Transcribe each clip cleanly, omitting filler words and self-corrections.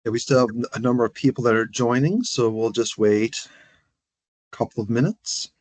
Yeah, we still have a number of people that are joining, so we'll just wait a couple of minutes.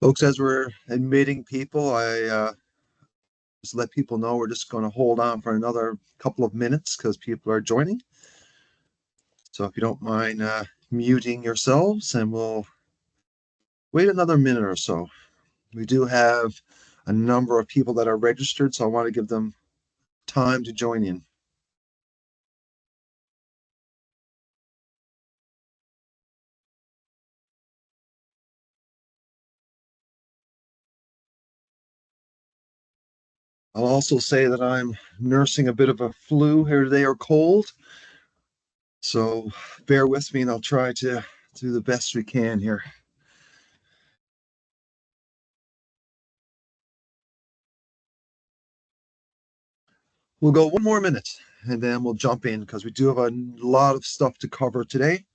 Folks, as we're admitting people, I just let people know we're just going to hold on for another couple of minutes because people are joining. So if you don't mind muting yourselves, and we'll wait another minute or so. We do have a number of people that are registered, so I want to give them time to join in. I'll also say that I'm nursing a bit of a flu here today, or cold. So bear with me and I'll try to do the best we can here. We'll go one more minute and then we'll jump in because we do have a lot of stuff to cover today.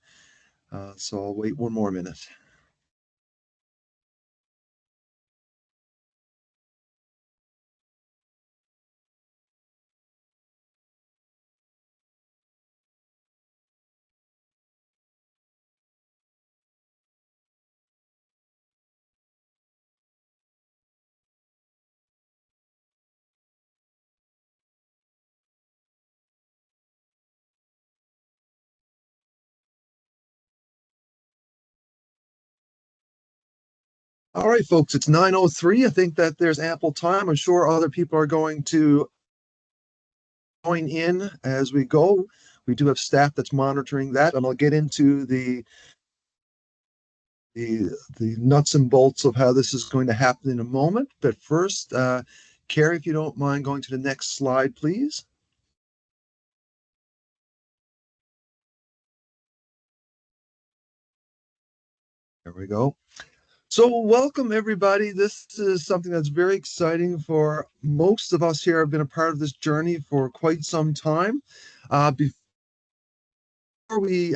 So I'll wait one more minute. All right, folks, it's 9:03. I think that there's ample time. I'm sure other people are going to join in as we go. We do have staff that's monitoring that, and I'll get into the nuts and bolts of how this is going to happen in a moment. But first, Carrie, if you don't mind going to the next slide, please. There we go. So welcome everybody. This is something that's very exciting for most of us here. I've been a part of this journey for quite some time. Before we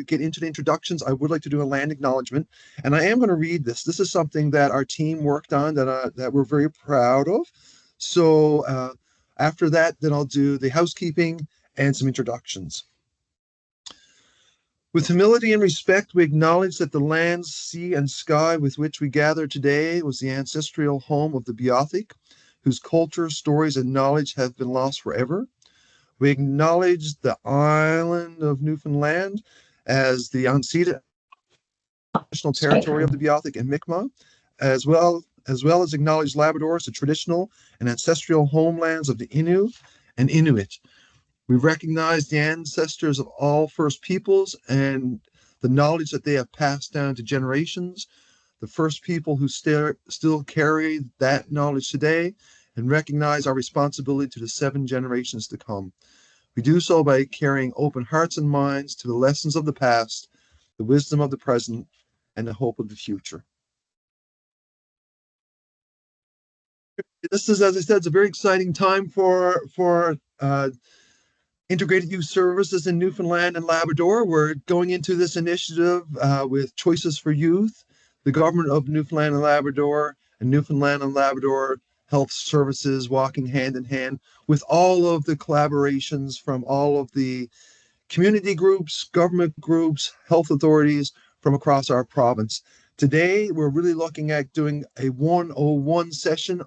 get into the introductions, I would like to do a land acknowledgement, and I am going to read this. This is something that our team worked on that we're very proud of. So after that, then I'll do the housekeeping and some introductions. With humility and respect, we acknowledge that the land, sea, and sky with which we gather today was the ancestral home of the Beothuk, whose culture, stories, and knowledge have been lost forever. We acknowledge the island of Newfoundland as the unceded traditional territory of the Beothuk and Mi'kmaq, as well as acknowledge Labrador as the traditional and ancestral homelands of the Innu and Inuit. We recognize the ancestors of all First Peoples and the knowledge that they have passed down to generations, the First People who still carry that knowledge today, and recognize our responsibility to the 7 generations to come. We do so by carrying open hearts and minds to the lessons of the past, the wisdom of the present, and the hope of the future. This is, as I said, it's a very exciting time for integrated youth services in Newfoundland and Labrador. We're going into this initiative with Choices for Youth, the government of Newfoundland and Labrador Health Services walking hand in hand with all of the collaborations from all of the community groups, government groups, health authorities from across our province. Today, we're really looking at doing a 101 session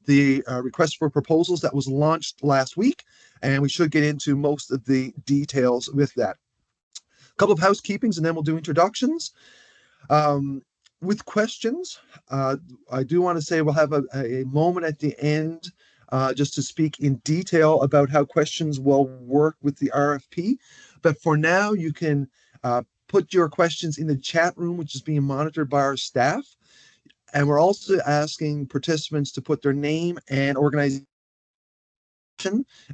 the request for proposals that was launched last week, and we should get into most of the details with that. A couple of housekeepings, and then we'll do introductions. With questions, I do want to say we'll have a moment at the end just to speak in detail about how questions will work with the RFP. But for now, you can put your questions in the chat room, which is being monitored by our staff. And we're also asking participants to put their name and organization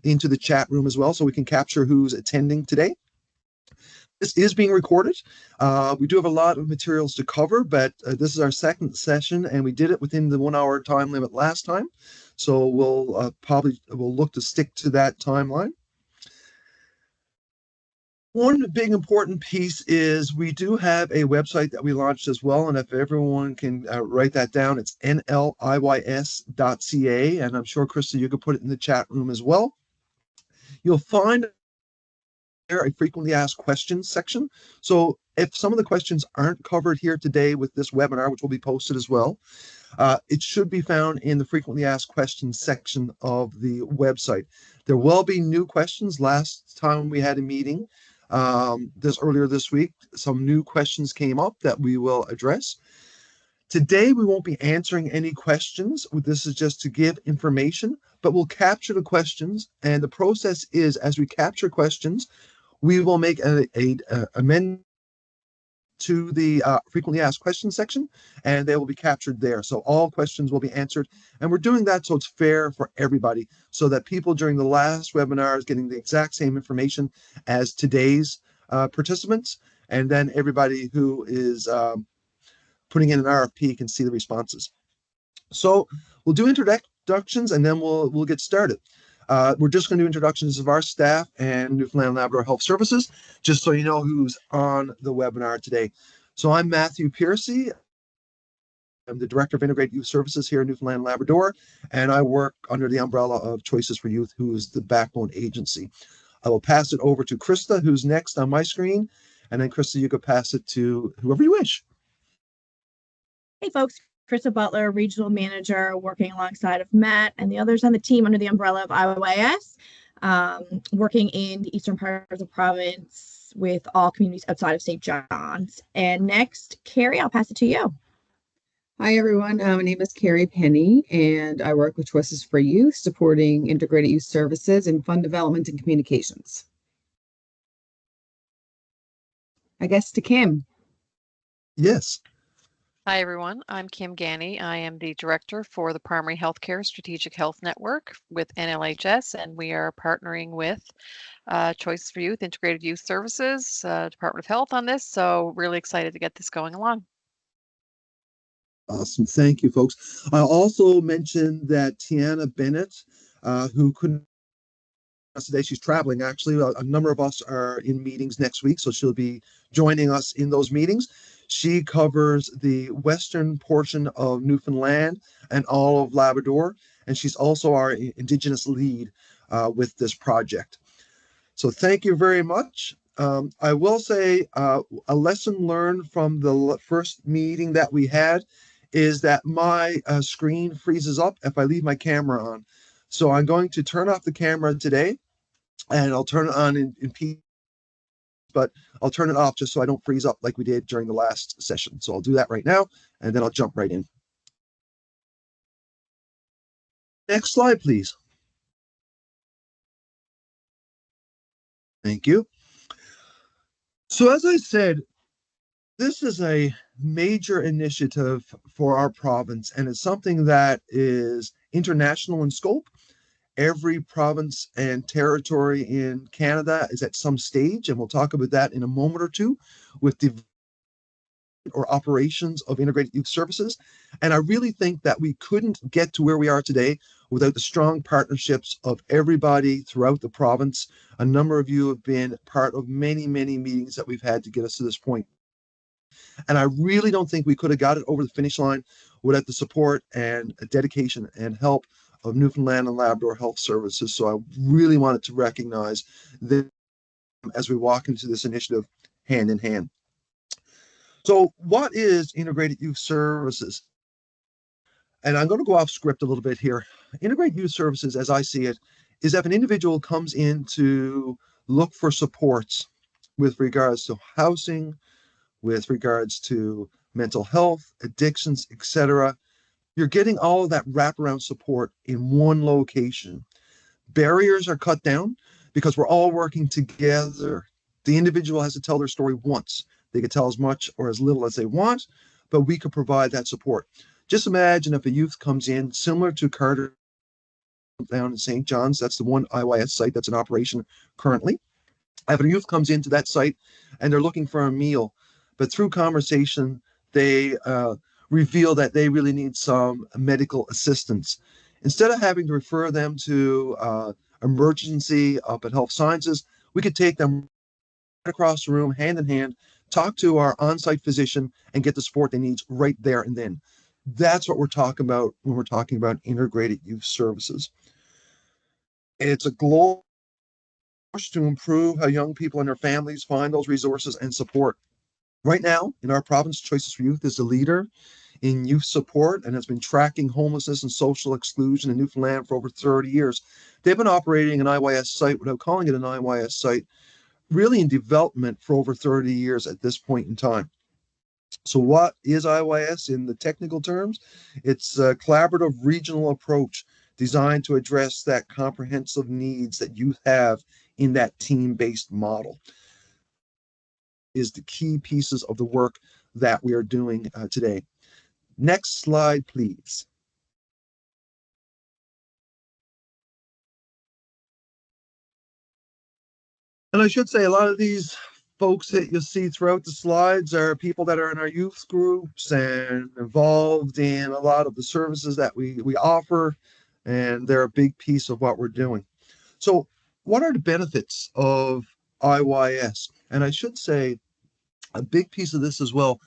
into the chat room as well, so we can capture who's attending today. This is being recorded. We do have a lot of materials to cover, but this is our second session, and we did it within the 1 hour time limit last time. So we'll look to stick to that timeline. One big important piece is we do have a website that we launched as well, and if everyone can write that down, it's NLIYS.ca, and I'm sure, Krista, you could put it in the chat room as well. You'll find there a frequently asked questions section. So if some of the questions aren't covered here today with this webinar, which will be posted as well, it should be found in the frequently asked questions section of the website. There will be new questions. Last time we had a meeting earlier this week, some new questions came up that we will address. Today, we won't be answering any questions. This is just to give information, but we'll capture the questions. And the process is, as we capture questions, we will make an amendment to the frequently asked questions section, and they will be captured there. So all questions will be answered. And we're doing that so it's fair for everybody, so that people during the last webinar is getting the exact same information as today's participants. And then everybody who is putting in an RFP can see the responses. So we'll do introductions, and then we'll get started. We're just going to do introductions of our staff and Newfoundland and Labrador Health Services, just so you know who's on the webinar today. So I'm Matthew Piercy. I'm the Director of Integrated Youth Services here in Newfoundland and Labrador, and I work under the umbrella of Choices for Youth, who is the backbone agency. I will pass it over to Krista, who's next on my screen, and then Krista, you could pass it to whoever you wish. Hey folks, Krista Butler, Regional Manager, working alongside of Matt and the others on the team under the umbrella of NLIYS, working in the eastern part of the province with all communities outside of St. John's. And next, Carrie, I'll pass it to you. Hi, everyone. My name is Carrie Penny, and I work with Choices for Youth, supporting integrated youth services and fund development and communications. I guess to Kim. Yes. Hi, everyone. I'm Kim Ganny. I am the Director for the Primary Healthcare Strategic Health Network with NLHS, and we are partnering with Choices for Youth, Integrated Youth Services, Department of Health on this. So really excited to get this going along. Awesome. Thank you, folks. I'll also mention that Tiana Bennett, who couldn't today, she's traveling actually. A number of us are in meetings next week, so she'll be joining us in those meetings. She covers the western portion of Newfoundland and all of Labrador, and she's also our Indigenous lead with this project. So thank you very much. I will say a lesson learned from the first meeting that we had is that my screen freezes up if I leave my camera on. So I'm going to turn off the camera today, and I'll turn it on in peace, but I'll turn it off just so I don't freeze up like we did during the last session. So I'll do that right now, and then I'll jump right in. Next slide, please. Thank you. So as I said, this is a major initiative for our province, and it's something that is international in scope. Every province and territory in Canada is at some stage, and we'll talk about that in a moment or two, with the operations of integrated youth services. And I really think that we couldn't get to where we are today without the strong partnerships of everybody throughout the province. A number of you have been part of many, many meetings that we've had to get us to this point. And I really don't think we could have got it over the finish line without the support and dedication and help of Newfoundland and Labrador Health Services. So I really wanted to recognize them as we walk into this initiative hand in hand. So what is integrated youth services? And I'm going to go off script a little bit here. Integrated youth services, as I see it, is if an individual comes in to look for supports with regards to housing, with regards to mental health, addictions, etc., You're getting all of that wraparound support in one location. Barriers are cut down because we're all working together. The individual has to tell their story once. They can tell as much or as little as they want, but we could provide that support. Just imagine if a youth comes in similar to Carter down in St. John's. That's the one IYS site that's in operation currently. If a youth comes into that site and they're looking for a meal, but through conversation, they reveal that they really need some medical assistance. Instead of having to refer them to emergency up at Health Sciences, we could take them across the room, hand in hand, talk to our on-site physician, and get the support they need right there and then. That's what we're talking about when we're talking about integrated youth services. It's a global push to improve how young people and their families find those resources and support. Right now, in our province, Choices for Youth is the leader in youth support and has been tracking homelessness and social exclusion in Newfoundland for over 30 years. They've been operating an IYS site without calling it an IYS site, really in development for over 30 years at this point in time. So what is IYS in the technical terms? It's a collaborative regional approach designed to address that comprehensive needs that youth have in that team-based model. Is the key pieces of the work that we are doing today. Next slide, please. And I should say a lot of these folks that you'll see throughout the slides are people that are in our youth groups and involved in a lot of the services that we offer, and they're a big piece of what we're doing. So what are the benefits of IYS? And I should say a big piece of this as well,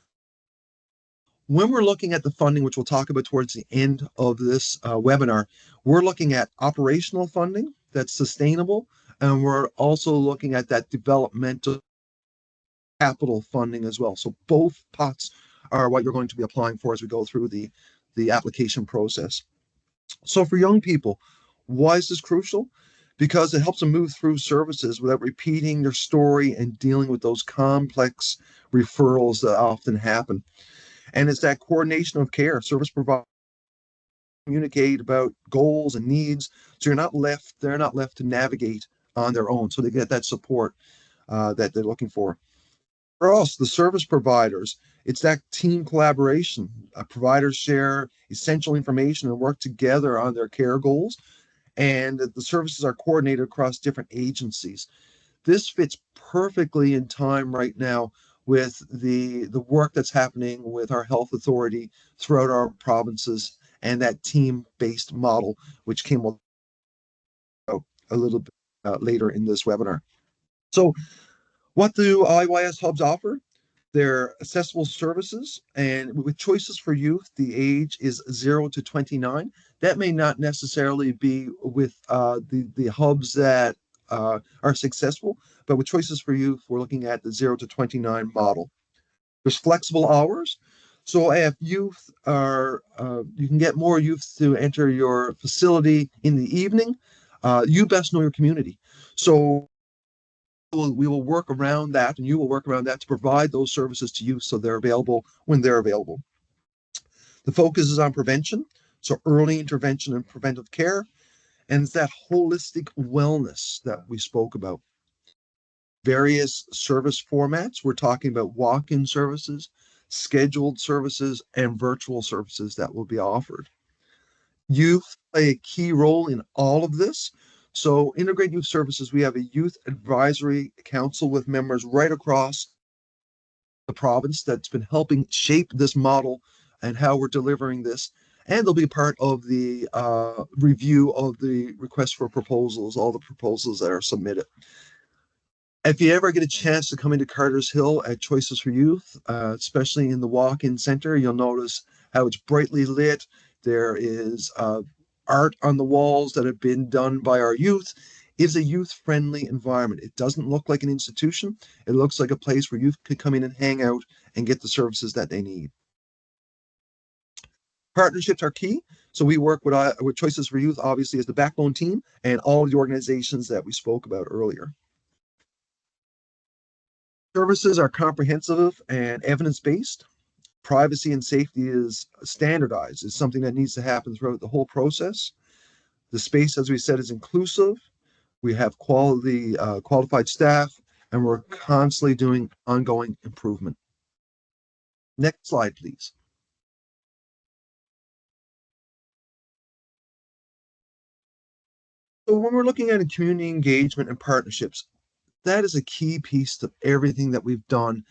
when we're looking at the funding, which we'll talk about towards the end of this webinar, we're looking at operational funding that's sustainable, and we're also looking at that developmental capital funding as well. So both pots are what you're going to be applying for as we go through the application process. So for young people, why is this crucial? Because it helps them move through services without repeating their story and dealing with those complex referrals that often happen. And it's that coordination of care. Service providers communicate about goals and needs, so they're not left to navigate on their own. So they get that support that they're looking for. For us, the service providers, it's that team collaboration. Providers share essential information and work together on their care goals, and the services are coordinated across different agencies. This fits perfectly in time right now with the work that's happening with our health authority throughout our provinces and that team-based model, which came a little bit later in this webinar. So what do IYS hubs offer? They're accessible services, and with Choices for Youth, the age is 0 to 29. That may not necessarily be with the hubs that are successful, but with Choices for Youth, we're looking at the 0 to 29 model. There's flexible hours. So if youth are, you can get more youth to enter your facility in the evening. You best know your community. So we will work around that, and you will work around that to provide those services to you so they're available when they're available. The focus is on prevention, so early intervention and preventive care, and it's that holistic wellness that we spoke about. Various service formats, we're talking about walk-in services, scheduled services, and virtual services that will be offered. Youth play a key role in all of this. So Integrate Youth Services, we have a youth advisory council with members right across the province that's been helping shape this model and how we're delivering this. And they'll be part of the review of the request for proposals, all the proposals that are submitted. If you ever get a chance to come into Carter's Hill at Choices for Youth, especially in the walk-in center, you'll notice how it's brightly lit. There is art on the walls that have been done by our youth. It's a youth-friendly environment. It doesn't look like an institution. It looks like a place where youth could come in and hang out and get the services that they need. Partnerships are key. So we work with Choices for Youth, obviously, as the backbone team, and all of the organizations that we spoke about earlier. Services are comprehensive and evidence-based. Privacy and safety is standardized. It's something that needs to happen throughout the whole process. The space, as we said, is inclusive. We have qualified staff, and we're constantly doing ongoing improvement. Next slide, please. So when we're looking at community engagement and partnerships, that is a key piece of everything that we've done.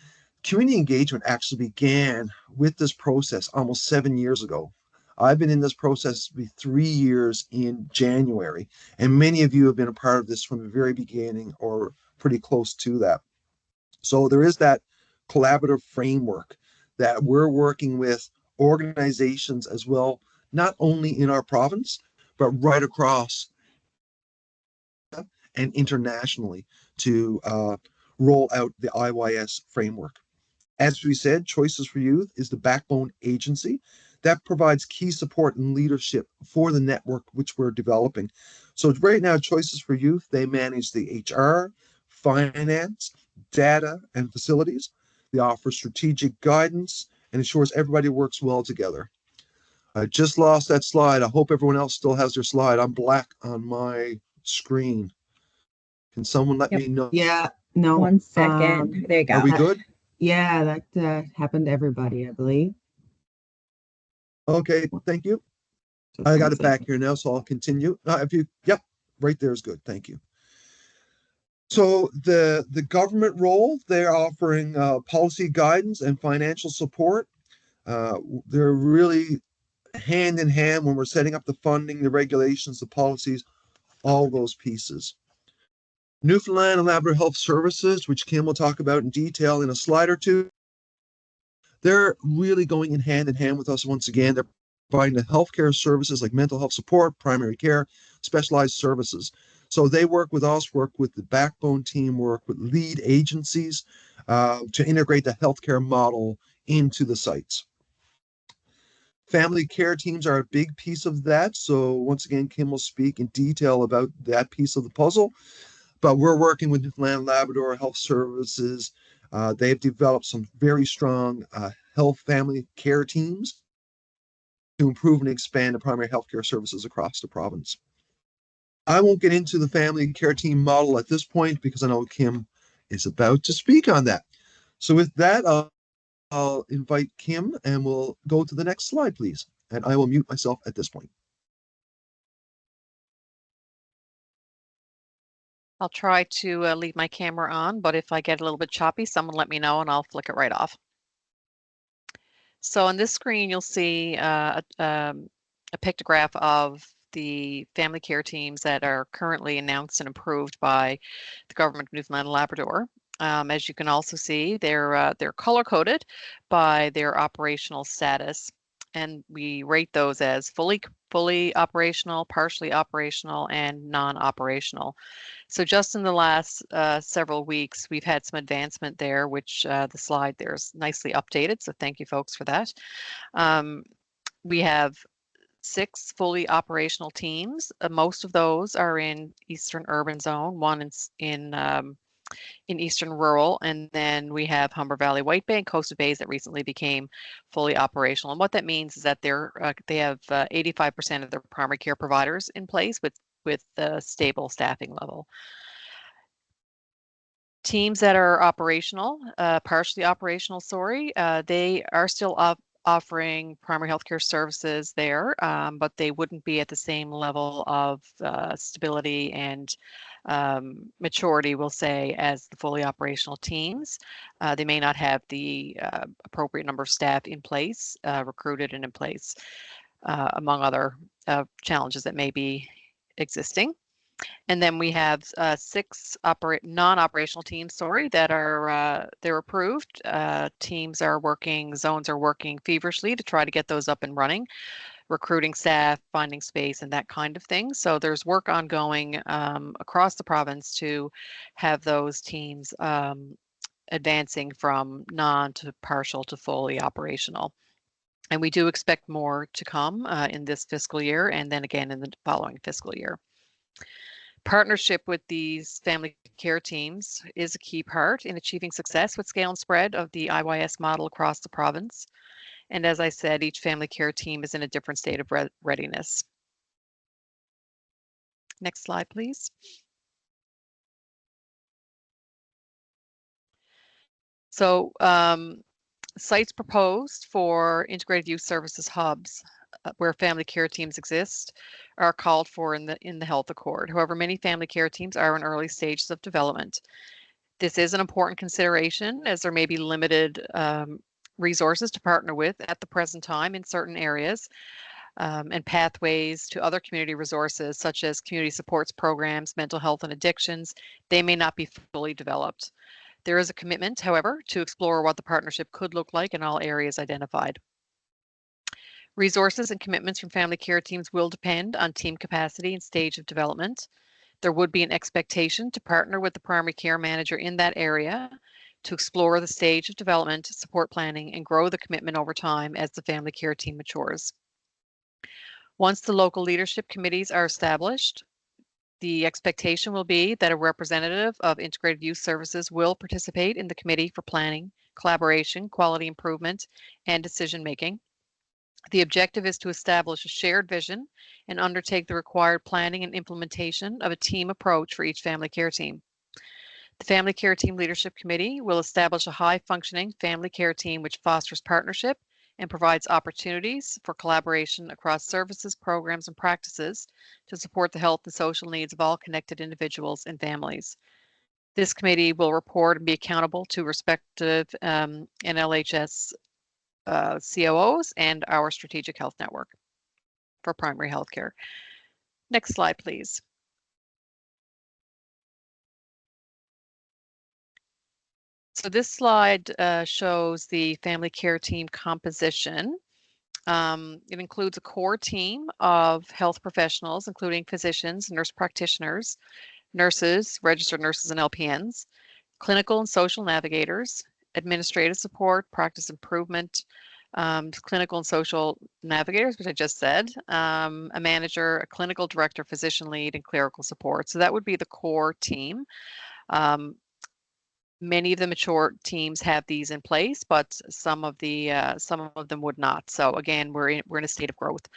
Community engagement actually began with this process almost 7 years ago. I've been in this process for 3 years in January, and many of you have been a part of this from the very beginning or pretty close to that. So there is that collaborative framework that we're working with organizations as well, not only in our province, but right across and internationally to roll out the IYS framework. As we said, Choices for Youth is the backbone agency that provides key support and leadership for the network which we're developing. So right now, Choices for Youth, they manage the HR, finance, data, and facilities. They offer strategic guidance and ensures everybody works well together. I just lost that slide. I hope everyone else still has their slide. I'm black on my screen. Can someone let me know? Yeah, no. 1 second. There you go. Are we good? Yeah, that happened to everybody, I believe. Okay, thank you. Just I one got it back second. here now, so I'll continue. Yep, right there is good. Thank you. So the government role, they're offering policy guidance and financial support. They're really hand in hand when we're setting up the funding, the regulations, the policies, all those pieces. Newfoundland and Labrador Health Services, which Kim will talk about in detail in a slide or two, they're really going in hand with us once again. They're providing the healthcare services like mental health support, primary care, specialized services. So they work with us, work with the backbone team, work with lead agencies to integrate the healthcare model into the sites. Family care teams are a big piece of that. So once again, Kim will speak in detail about that piece of the puzzle. But we're working with Newfoundland Labrador Health Services. They've developed some very strong health family care teams to improve and expand the primary healthcare services across the province. I won't get into the family care team model at this point because I know Kim is about to speak on that. So with that, I'll invite Kim and we'll go to the next slide, please. And I will mute myself at this point. I'll try to leave my camera on, but if I get a little bit choppy, someone let me know and I'll flick it right off. So on this screen, you'll see a pictograph of the family care teams that are currently announced and approved by the government of Newfoundland and Labrador. As you can also see, they're color-coded by their operational status, and we rate those as fully operational, partially operational, and non-operational. So just in the last several weeks, we've had some advancement there, which the slide there is nicely updated. So thank you, folks, for that. We have 6 fully operational teams. Most of those are in Eastern Urban Zone, one in Eastern Rural, and then we have Humber Valley White Bay and Coastal Bays that recently became fully operational. And what that means is that they have 85% of their primary care providers in place with the stable staffing level. Teams that are operational, partially operational, they are still offering primary healthcare services there, but they wouldn't be at the same level of stability and maturity, we'll say, as the fully operational teams. They may not have the appropriate number of staff in place, recruited and in place, among other challenges that may be existing. And then we have 6 non-operational teams, that are they're approved. Zones are working feverishly to try to get those up and running, recruiting staff, finding space, and that kind of thing. So there's work ongoing across the province to have those teams advancing from non to partial to fully operational. And we do expect more to come in this fiscal year and then again in the following fiscal year. Partnership with these family care teams is a key part in achieving success with scale and spread of the IYS model across the province. And as I said, each family care team is in a different state of readiness. Next slide, please. So sites proposed for integrated youth services hubs where family care teams exist are called for in the health accord. However, many family care teams are in early stages of development. This is an important consideration as there may be limited resources to partner with at the present time in certain areas, and pathways to other community resources such as community supports programs, mental health and addictions, they may not be fully developed. There is a commitment, however, to explore what the partnership could look like in all areas identified. Resources and commitments from family care teams will depend on team capacity and stage of development. There would be an expectation to partner with the primary care manager in that area to explore the stage of development, support planning, and grow the commitment over time as the family care team matures. Once the local leadership committees are established, the expectation will be that a representative of integrated youth services will participate in the committee for planning, collaboration, quality improvement, and decision making. The objective is to establish a shared vision and undertake the required planning and implementation of a team approach for each family care team. The Family Care Team Leadership Committee will establish a high-functioning family care team which fosters partnership and provides opportunities for collaboration across services, programs, and practices to support the health and social needs of all connected individuals and families. This committee will report and be accountable to respective NLHS COOs and our strategic health network for primary health care. Next slide, please. So this slide shows the family care team composition. It includes a core team of health professionals, including physicians, nurse practitioners, nurses, registered nurses and LPNs, clinical and social navigators, administrative support, practice improvement, clinical and social navigators, which I just said, a manager, a clinical director, physician lead, and clerical support. So that would be the core team. Many of the mature teams have these in place, but some of them would not. So again, we're in a state of growth.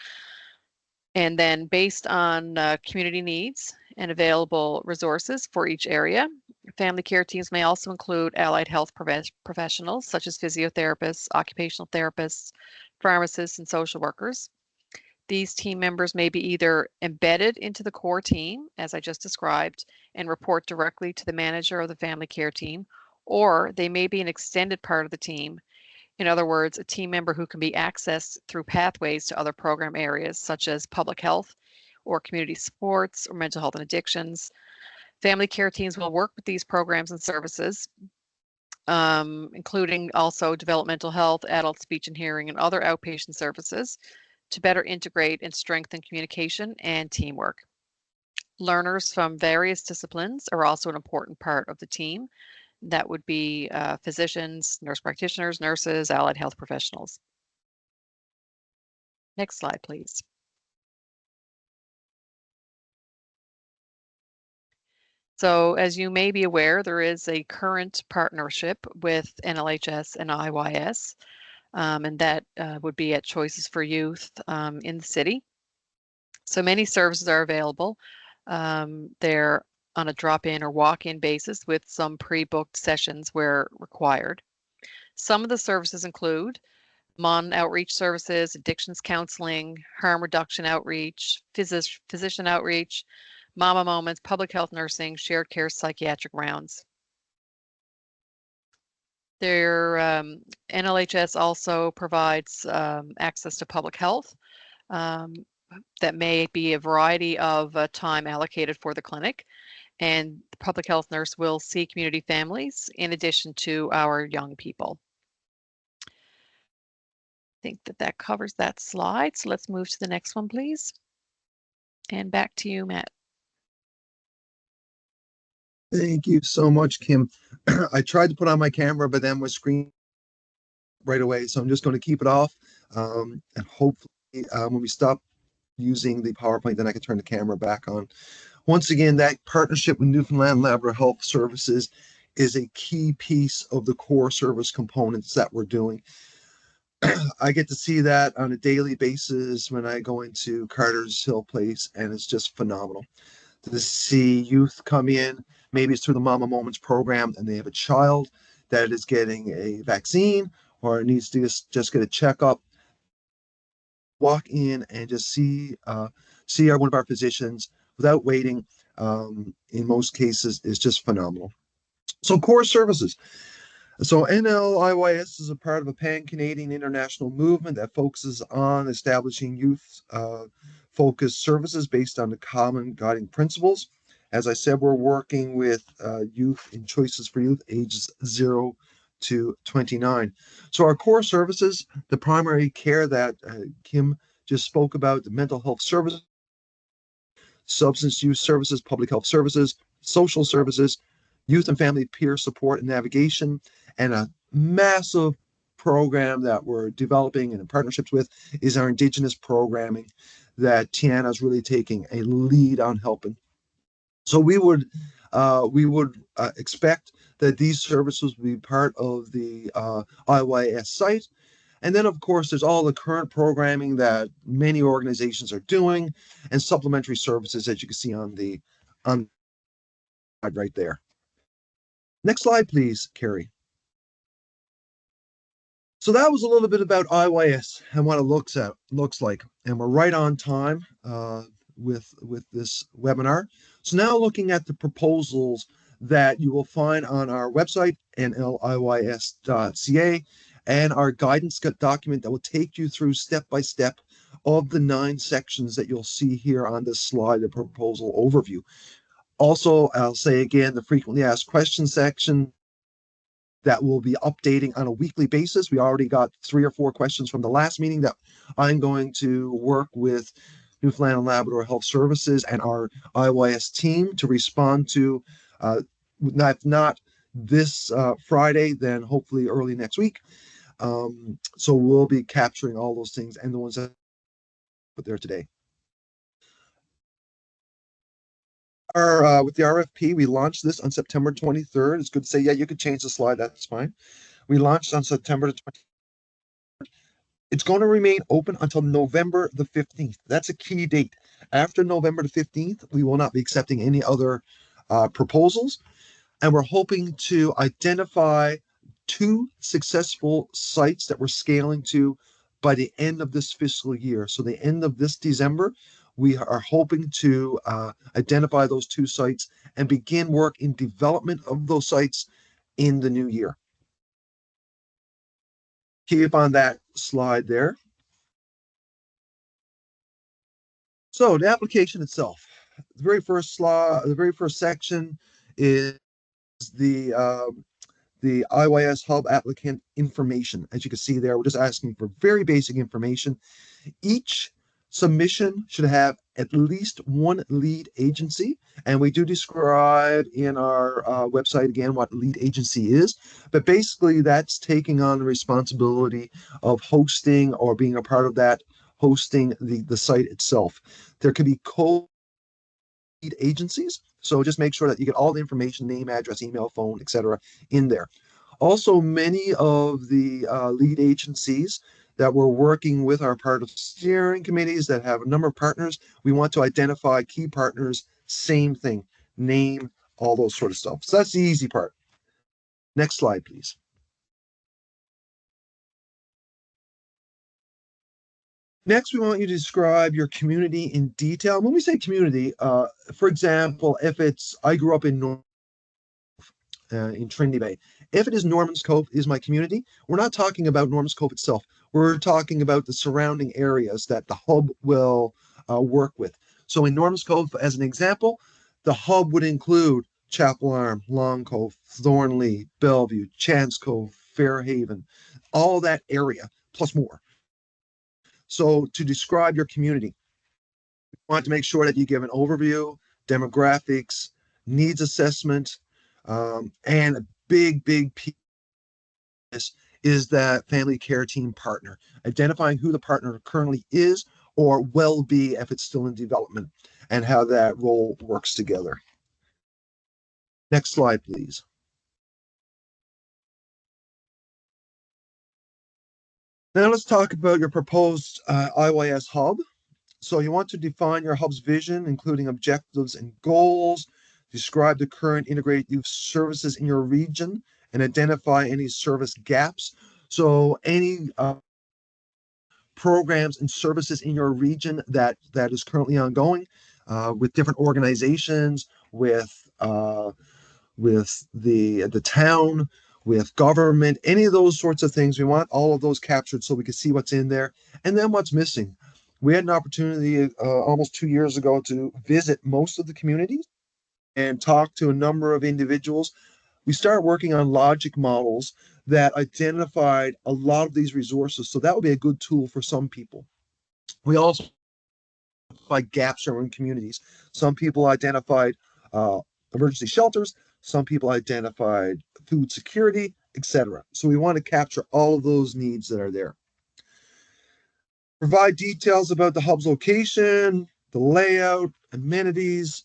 And then based on community needs and available resources for each area, family care teams may also include allied health professionals such as physiotherapists, occupational therapists, pharmacists, and social workers. These team members may be either embedded into the core team, as I just described, and report directly to the manager of the family care team, or they may be an extended part of the team. In other words, a team member who can be accessed through pathways to other program areas such as public health or community supports or mental health and addictions. Family care teams will work with these programs and services, including also developmental health, adult speech and hearing, and other outpatient services to better integrate and strengthen communication and teamwork. Learners from various disciplines are also an important part of the team. That would be physicians, nurse practitioners, nurses, allied health professionals. Next slide, please. So as you may be aware, there is a current partnership with NLHS and IYS, and that would be at Choices for Youth in the city. So many services are available. They're on a drop-in or walk-in basis with some pre-booked sessions where required. Some of the services include MON outreach services, addictions counseling, harm reduction outreach, physician outreach, mama moments, public health nursing, shared care psychiatric rounds. Their NLHS also provides access to public health. That may be a variety of time allocated for the clinic, and the public health nurse will see community families in addition to our young people. I think that covers that slide. So let's move to the next one, please. And back to you, Matt. Thank you so much, Kim. I tried to put on my camera, but then was screen right away. So I'm just going to keep it off. And hopefully when we stop using the PowerPoint, then I can turn the camera back on. Once again, that partnership with Newfoundland Labrador Health Services is a key piece of the core service components that we're doing. I get to see that on a daily basis when I go into Carter's Hill Place, and it's just phenomenal to see youth come in. Maybe it's through the Mama Moments program, and they have a child that is getting a vaccine or needs to just get a checkup. Walk in and just see one of our physicians without waiting. In most cases, is just phenomenal. So core services. So NLIYS is a part of a pan-Canadian international movement that focuses on establishing youth-focused services based on the common guiding principles. As I said, we're working with youth in Choices for Youth, ages 0 to 29. So our core services, the primary care that Kim just spoke about, the mental health services, substance use services, public health services, social services, youth and family peer support and navigation, and a massive program that we're developing and in partnerships with is our Indigenous programming that Tiana is really taking a lead on helping. So we would expect that these services will be part of the IYS site. And then, of course, there's all the current programming that many organizations are doing and supplementary services, as you can see on the slide right there. Next slide, please, Carrie. So that was a little bit about IYS and what it looks like. And we're right on time with this webinar. So now looking at the proposals that you will find on our website, nliys.ca, and our guidance document that will take you through step by step of the 9 sections that you'll see here on this slide, the proposal overview. Also, I'll say again, the frequently asked questions section that will be updating on a weekly basis. We already got 3 or 4 questions from the last meeting that I'm going to work with Newfoundland and Labrador Health Services and our IYS team to respond to. If not this Friday, then hopefully early next week. So we'll be capturing all those things and the ones that I put there today. With the RFP, we launched this on September 23rd. It's good to say, yeah, you could change the slide. That's fine. We launched on September 23rd. It's going to remain open until November the 15th. That's a key date. After November the 15th, we will not be accepting any other proposals. And we're hoping to identify 2 successful sites that we're scaling to by the end of this fiscal year. So the end of this December, we are hoping to identify those 2 sites and begin work in development of those sites in the new year. Keep on that slide there. So the application itself, the very first section is the IYS Hub applicant information. As you can see there, we're just asking for very basic information. Each submission should have at least 1 lead agency, and we do describe in our website again what lead agency is, but basically that's taking on the responsibility of hosting or being a part of that, hosting the site itself. There could be lead agencies, so just make sure that you get all the information, name, address, email, phone, etc. in there. Also, many of the lead agencies that we're working with are part of steering committees that have a number of partners. We want to identify key partners, same thing, name, all those sort of stuff. So that's the easy part. Next slide, please. Next, we want you to describe your community in detail. When we say community, for example, if it's, I grew up in Trinity Bay. If it is Norman's Cove is my community, we're not talking about Norman's Cove itself. We're talking about the surrounding areas that the hub will work with. So in Norman's Cove, as an example, the hub would include Chapel Arm, Long Cove, Thornlea, Bellevue, Chance Cove, Fairhaven, all that area, plus more. So to describe your community, you want to make sure that you give an overview, demographics, needs assessment, and a big piece is that family care team partner, identifying who the partner currently is or will be if it's still in development. and how that role works together. Next slide, please. Now let's talk about your proposed IYS hub. So you want to define your hub's vision, including objectives and goals, describe the current integrated youth services in your region, and identify any service gaps. So any programs and services in your region that is currently ongoing with different organizations, with the town, with government, any of those sorts of things. We want all of those captured so we can see what's in there and then what's missing. We had an opportunity almost 2 years ago to visit most of the communities and talk to a number of individuals. We started working on logic models that identified a lot of these resources. So that would be a good tool for some people. We also identified gaps in communities. Some people identified emergency shelters. Some people identified food security, etc. So we want to capture all of those needs that are there. Provide details about the hub's location, the layout, amenities,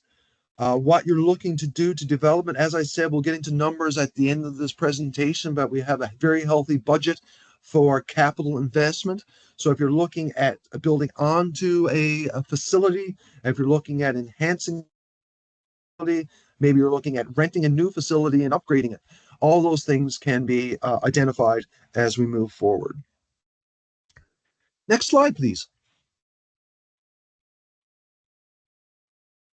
what you're looking to do to development. As I said, we'll get into numbers at the end of this presentation, but we have a very healthy budget for capital investment. So if you're looking at building onto a facility, if you're looking at enhancing facility, maybe you're looking at renting a new facility and upgrading it. All those things can be identified as we move forward. Next slide, please.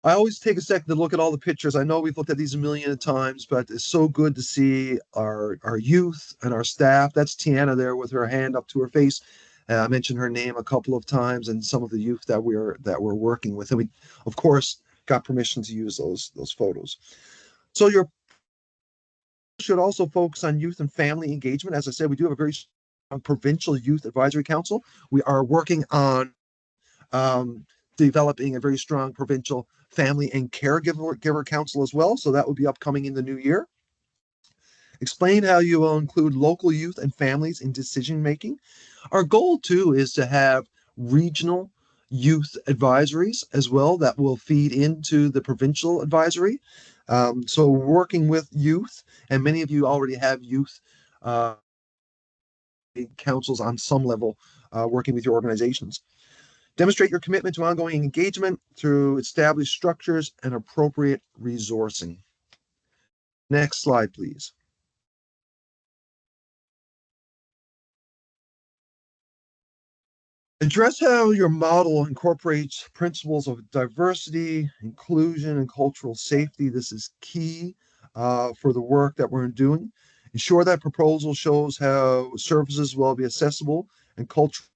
I always take a second to look at all the pictures. I know we've looked at these a million of times, but it's so good to see our youth and our staff. That's Tiana there with her hand up to her face. I mentioned her name a couple of times, and some of the youth that we're working with, and we, of course, got permission to use those photos. So your should also focus on youth and family engagement. As I said, we do have a very strong provincial youth advisory council. We are working on developing a very strong provincial family and caregiver council as well. So that will be upcoming in the new year. Explain how you will include local youth and families in decision making. Our goal too is to have regional youth advisories as well that will feed into the provincial advisory. So working with youth, and many of you already have youth councils on some level working with your organizations. Demonstrate your commitment to ongoing engagement through established structures and appropriate resourcing. Next slide, please. Address how your model incorporates principles of diversity, inclusion, and cultural safety. This is key for the work that we're doing. Ensure that proposal shows how services will be accessible and culturally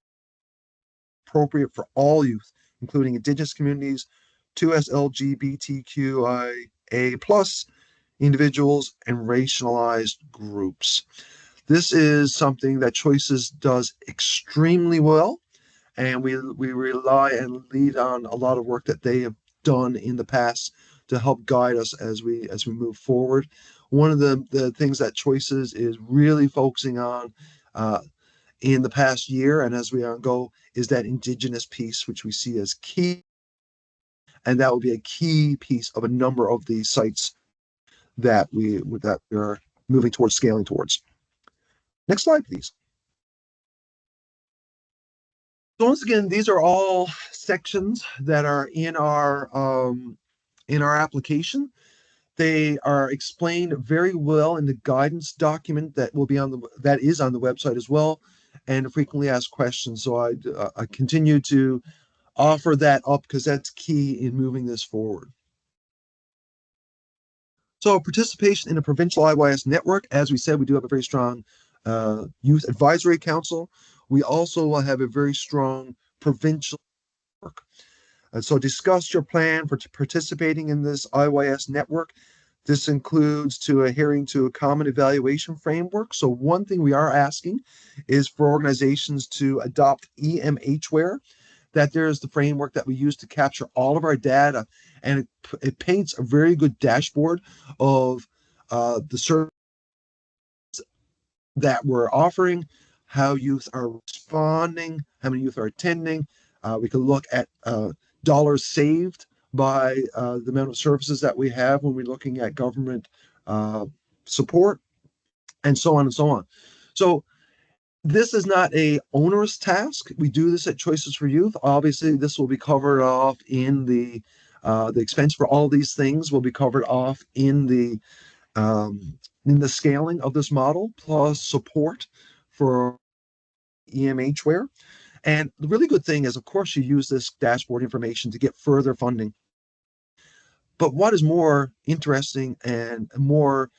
appropriate for all youth, including Indigenous communities, 2S LGBTQIA plus individuals, and racialized groups. This is something that Choices does extremely well, and we rely and lead on a lot of work that they have done in the past to help guide us as we move forward. One of the things that Choices is really focusing on in the past year and as we go is that Indigenous piece, which we see as key, and that will be a key piece of a number of these sites that we're moving towards scaling towards. Next slide, please. So once again, these are all sections that are in our application. They are explained very well in the guidance document that will be that is on the website as well, and frequently asked questions. So I continue to offer that up because that's key in moving this forward. So participation in a provincial IYS network, as we said, we do have a very strong youth advisory council. We also will have a very strong provincial network. So discuss your plan for participating in this IYS network. This includes adhering to a common evaluation framework. So one thing we are asking is for organizations to adopt EMHware, that there is the framework that we use to capture all of our data, and it paints a very good dashboard of the service that we're offering, how youth are responding, how many youth are attending. We can look at dollars saved by the amount of services that we have when we're looking at government support, and so on and so on. So this is not a onerous task. We do this at Choices for Youth. Obviously, this will be covered off in the expense for all these things will be covered off in the scaling of this model, plus support for EMHware. And the really good thing is, of course, you use this dashboard information to get further funding. But what is more interesting and more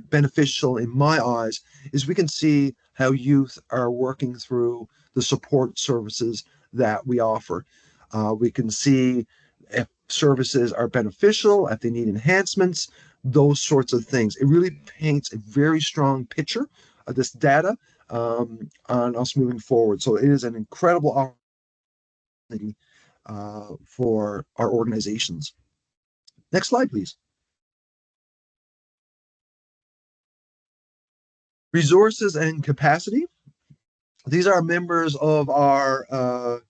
beneficial in my eyes is we can see how youth are working through the support services that we offer. We can see if services are beneficial, if they need enhancements, those sorts of things. It really paints a very strong picture of this data on us moving forward. So it is an incredible opportunity for our organizations. Next slide, please. Resources and capacity. These are members of our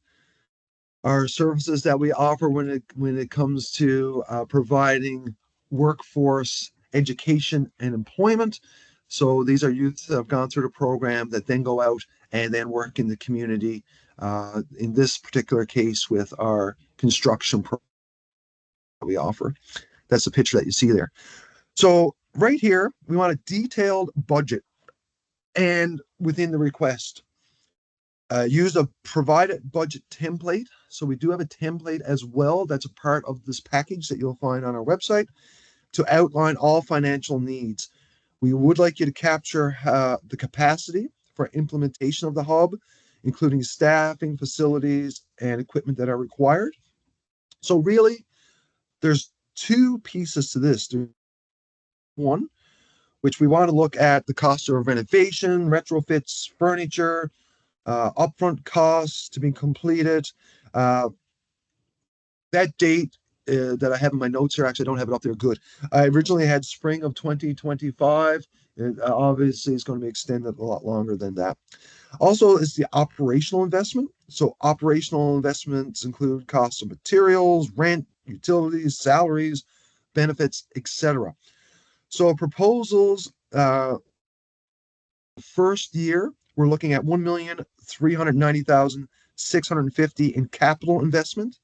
services that we offer when it comes to providing workforce education and employment. So these are youth that have gone through the program that then go out and then work in the community. In this particular case, with our construction program that we offer. That's the picture that you see there. So right here, we want a detailed budget, and within the request, use a provided budget template. So we do have a template as well. That's a part of this package that you'll find on our website to outline all financial needs. We would like you to capture the capacity for implementation of the hub, including staffing, facilities, and equipment that are required. So really, there's two pieces to this. There's one, which we want to look at the cost of renovation, retrofits, furniture, upfront costs to be completed. That date that I have in my notes here, actually, I don't have it up there good. I originally had spring of 2025. It obviously is going to be extended a lot longer than that. Also, is the operational investment. So, operational investments include costs of materials, rent, utilities, salaries, benefits, etc. So, proposals first year, we're looking at $1,390,650 in capital investment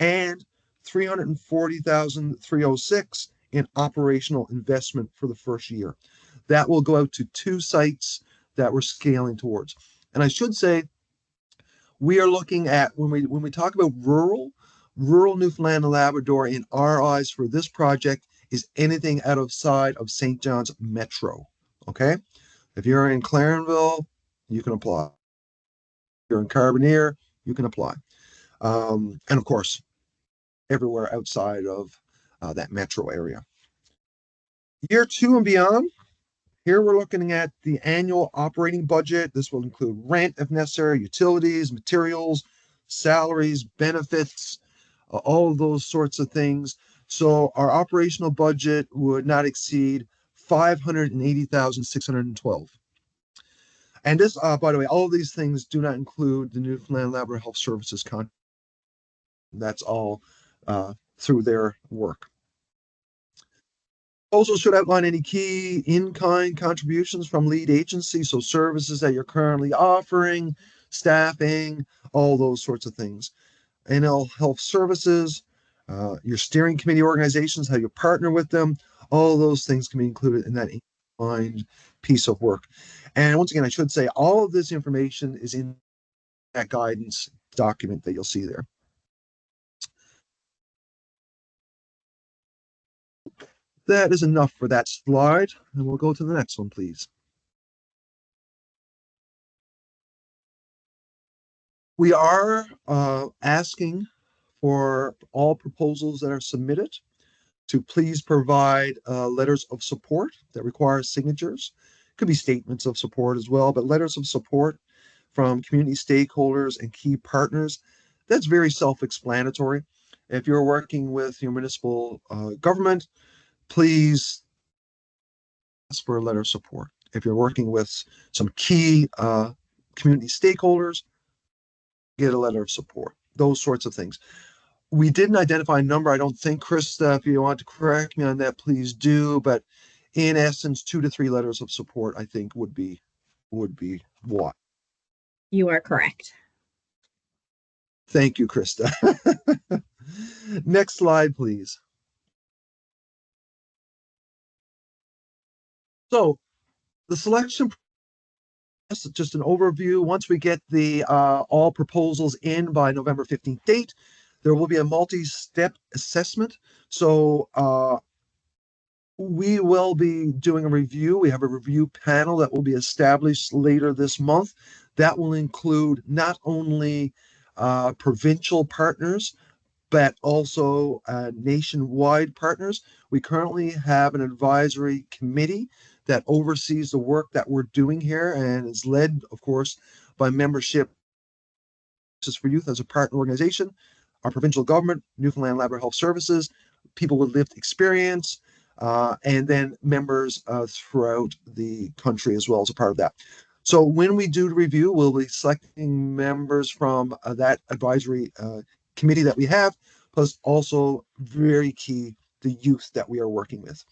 and $340,306 in operational investment for the first year. That will go out to two sites that we're scaling towards. And I should say, we are looking at when we talk about rural Newfoundland and Labrador, in our eyes for this project is anything outside of St. John's Metro. Okay, if you're in Clarenville, you can apply. If you're in Carbonear, you can apply. And of course, everywhere outside of that metro area. Year 2 and beyond, here we're looking at the annual operating budget. This will include rent if necessary, utilities, materials, salaries, benefits, all of those sorts of things. So our operational budget would not exceed $580,612. And this, by the way, all of these things do not include the Newfoundland Labrador Health Services contract. That's all through their work. Also should outline any key in-kind contributions from lead agency, so services that you're currently offering, staffing, all those sorts of things. NL Health Services, your steering committee organizations, how you partner with them, all those things can be included in that in-kind piece of work. And once again, I should say all of this information is in that guidance document that you'll see there. That is enough for that slide, and we'll go to the next one, please. We are asking for all proposals that are submitted to please provide letters of support that require signatures. Could be statements of support as well, but letters of support from community stakeholders and key partners. That's very self-explanatory. If you're working with your municipal government, please ask for a letter of support. If you're working with some key community stakeholders, get a letter of support. Those sorts of things. We didn't identify a number. I don't think, Krista, if you want to correct me on that, please do. But in essence, 2 to 3 letters of support, I think, would be what? You are correct. Thank you, Krista. Next slide, please. So the selection process, just an overview. Once we get the all proposals in by November 15th date, there will be a multi-step assessment. So we will be doing a review. We have a review panel that will be established later this month. That will include not only provincial partners, but also nationwide partners. We currently have an advisory committee that oversees the work that we're doing here and is led, of course, by membership for Youth as a partner organization, our provincial government, Newfoundland Labrador Health Services, people with lived experience, and then members throughout the country as well as a part of that. So when we do the review, we'll be selecting members from that advisory committee that we have, plus also very key, the youth that we are working with.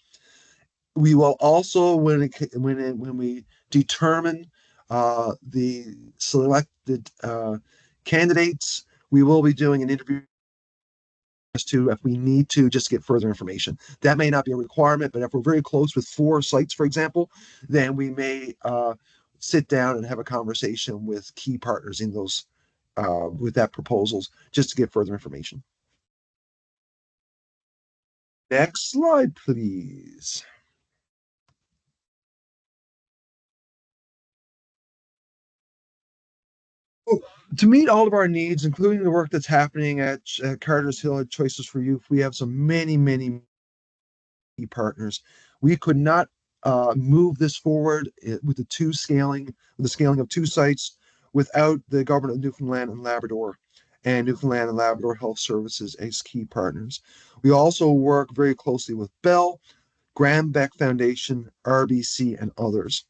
We will also, when we determine the selected candidates, we will be doing an interview as to if we need to just get further information. That may not be a requirement, but if we're very close with 4 sites, for example, then we may sit down and have a conversation with key partners in those with that proposals just to get further information. Next slide, please. To meet all of our needs, including the work that's happening at Carter's Hill at Choices for Youth, we have so many partners. We could not move this forward with the scaling of 2 sites without the government of Newfoundland and Labrador and Newfoundland and Labrador Health Services as key partners. We also work very closely with Bell, Graham Beck Foundation, RBC, and others.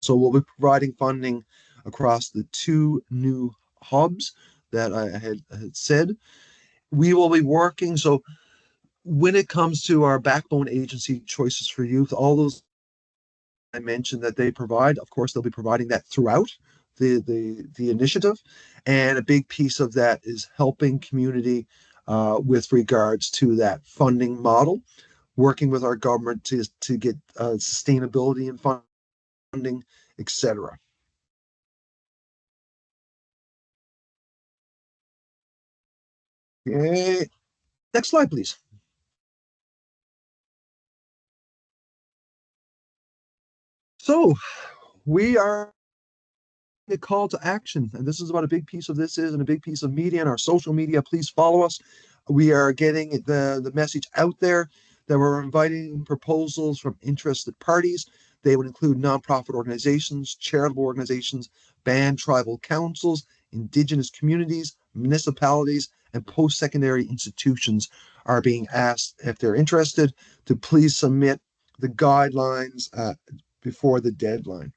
So we'll be providing funding across the 2 new hubs that I had said. We will be working. So when it comes to our backbone agency, Choices for Youth, all those I mentioned that they provide, of course, they'll be providing that throughout the initiative. And a big piece of that is helping community with regards to that funding model, working with our government to get sustainability in funding, etc. Okay. Next slide, please. So we are a call to action, and this is what a big piece of this is, and a big piece of media and our social media. Please follow us. We are getting the message out there that we're inviting proposals from interested parties. They would include nonprofit organizations, charitable organizations, band tribal councils, Indigenous communities, municipalities, and post-secondary institutions are being asked, if they're interested, to please submit the guidelines before the deadline.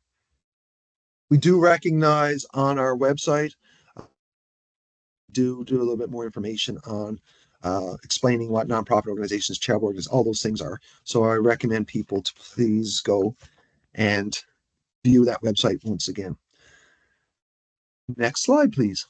We do recognize on our website, do a little bit more information on explaining what nonprofit organizations, charitable organizations, all those things are. So I recommend people to please go and view that website once again. Next slide, please.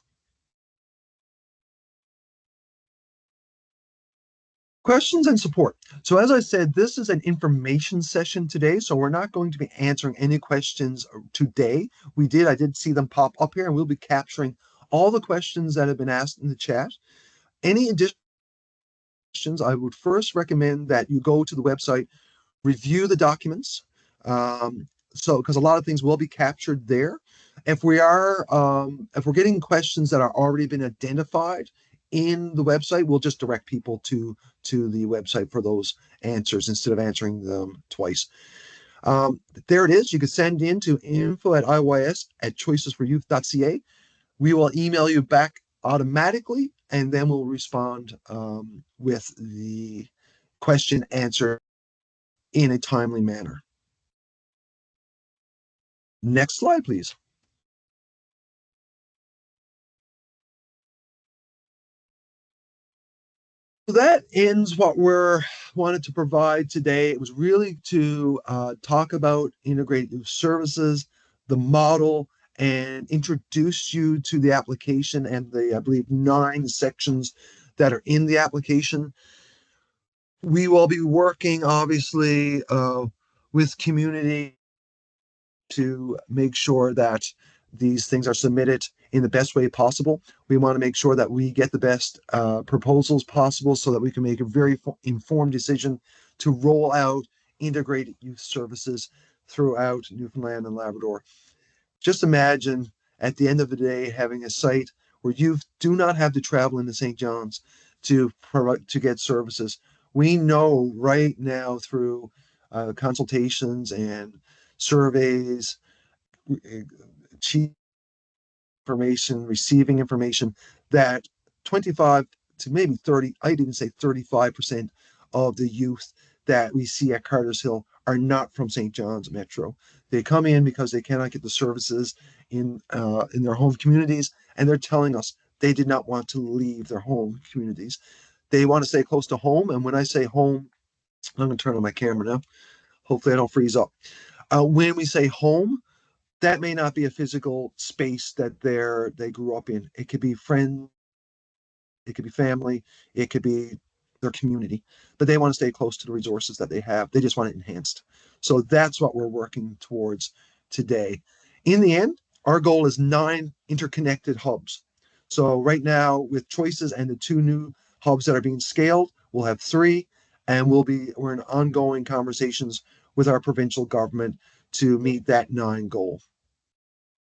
Questions and support. So as I said, this is an information session today, so we're not going to be answering any questions today. I did see them pop up here, and we'll be capturing all the questions that have been asked in the chat. Any additional questions, I would first recommend that you go to the website, review the documents. Because a lot of things will be captured there. If we're getting questions that are already been identified in the website, we'll just direct people to the website for those answers instead of answering them twice. There it is. You can send in to info@IYS@choicesforyouth.ca. We will email you back automatically, and then we'll respond with the question answer in a timely manner. Next slide, please. So that ends what we're wanted to provide today. It was really to talk about integrated services, the model, and introduce you to the application and the, I believe, 9 sections that are in the application. We will be working, obviously, with community to make sure that these things are submitted in the best way possible. We want to make sure that we get the best proposals possible so that we can make a very informed decision to roll out integrated youth services throughout Newfoundland and Labrador. Just imagine at the end of the day having a site where you do not have to travel into St. John's to get services. We know right now through consultations and surveys, chief information, receiving information, that 25 to maybe 30, I'd even say 35% of the youth that we see at Carter's Hill are not from St. John's Metro. They come in because they cannot get the services in their home communities, and they're telling us they did not want to leave their home communities. They want to stay close to home, and when I say home, I'm going to turn on my camera now. Hopefully, I don't freeze up. When we say home, that may not be a physical space that they grew up in. It could be friends, it could be family, it could be their community, but they want to stay close to the resources that they have. They just want it enhanced. So that's what we're working towards today. In the end, our goal is 9 interconnected hubs. So right now, with choices and the 2 new hubs that are being scaled, we'll have 3, and we're in ongoing conversations with our provincial government to meet that 9 goal.